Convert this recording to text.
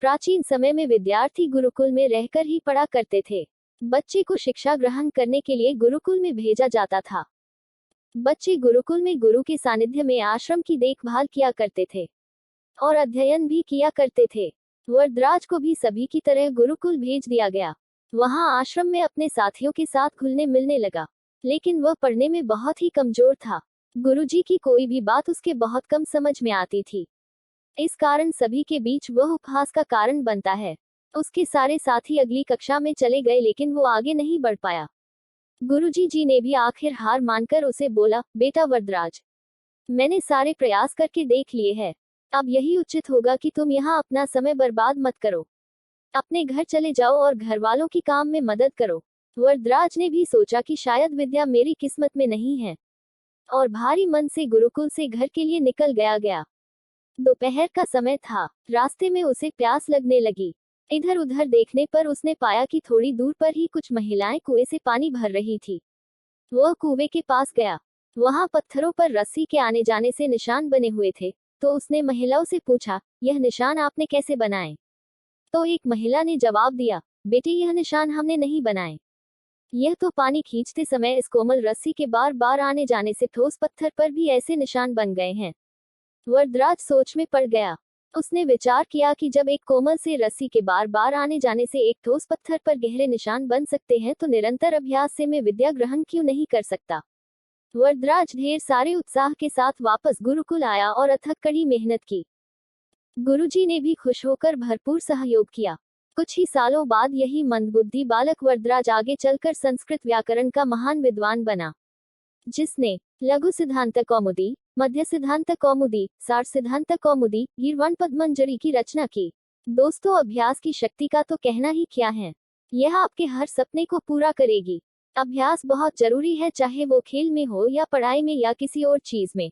प्राचीन समय में विद्यार्थी गुरुकुल में रहकर ही पढ़ा करते थे। बच्चे को शिक्षा ग्रहण करने के लिए गुरुकुल में भेजा जाता था। बच्चे गुरुकुल में गुरु के सानिध्य में आश्रम की देखभाल किया करते थे और अध्ययन भी किया करते थे। वरदराज को भी सभी की तरह गुरुकुल भेज दिया गया। वहां आश्रम में अपने साथियों के साथ घुलने मिलने लगा, लेकिन वह पढ़ने में बहुत ही कमजोर था। गुरुजी की कोई भी बात उसके बहुत कम समझ में आती थी। इस कारण सभी के बीच वह उपहास का कारण बनता है। उसके सारे साथी अगली कक्षा में चले गए, लेकिन वो आगे नहीं बढ़ पाया। गुरुजी जी ने भी आखिर हार मानकर उसे बोला, बेटा वरदराज, मैंने सारे प्रयास करके देख लिए हैं। अब यही उचित होगा कि तुम यहाँ अपना समय बर्बाद मत करो। अपने घर चले जाओ और घर वालों की काम में मदद करो। वरदराज ने भी सोचा कि शायद विद्या मेरी किस्मत में नहीं है, और भारी मन से गुरुकुल से घर के लिए निकल गया। दोपहर का समय था। रास्ते में उसे प्यास लगने लगी। इधर उधर देखने पर उसने पाया कि थोड़ी दूर पर ही कुछ महिलाएं कुएं से पानी भर रही थी। वह कुएं के पास गया। वहां पत्थरों पर रस्सी के आने जाने से निशान बने हुए थे। तो उसने महिलाओं से पूछा, यह निशान आपने कैसे बनाए? तो एक महिला ने जवाब दिया, बेटी, यह निशान हमने नहीं बनाए। यह तो पानी खींचते समय इस कोमल रस्सी के बार बार आने जाने से ठोस पत्थर पर भी ऐसे निशान बन गए हैं। वरदराज सोच में पड़ गया। उसने विचार किया कि जब एक कोमल से रस्सी के बार बार आने जाने से एक ठोस पत्थर पर गहरे निशान बन सकते हैं, तो निरंतर अभ्यास से मैं विद्या ग्रहण क्यों नहीं कर सकता। वरदराज ढेर सारे उत्साह के साथ वापस गुरुकुल आया और अथक कड़ी मेहनत की। गुरुजी ने भी खुश होकर भरपूर सहयोग किया। कुछ ही सालों बाद यही मंदबुद्धि बालक वरदराज आगे चलकर संस्कृत व्याकरण का महान विद्वान बना, जिसने लघु सिद्धांत कौमुदी, मध्य सिद्धांत कौमुदी, सार सिद्धांत कौमुदी, गीर्वाण पद्मंजरी की रचना की। दोस्तों, अभ्यास की शक्ति का तो कहना ही क्या है। यह आपके हर सपने को पूरा करेगी। अभ्यास बहुत जरूरी है, चाहे वो खेल में हो या पढ़ाई में या किसी और चीज में।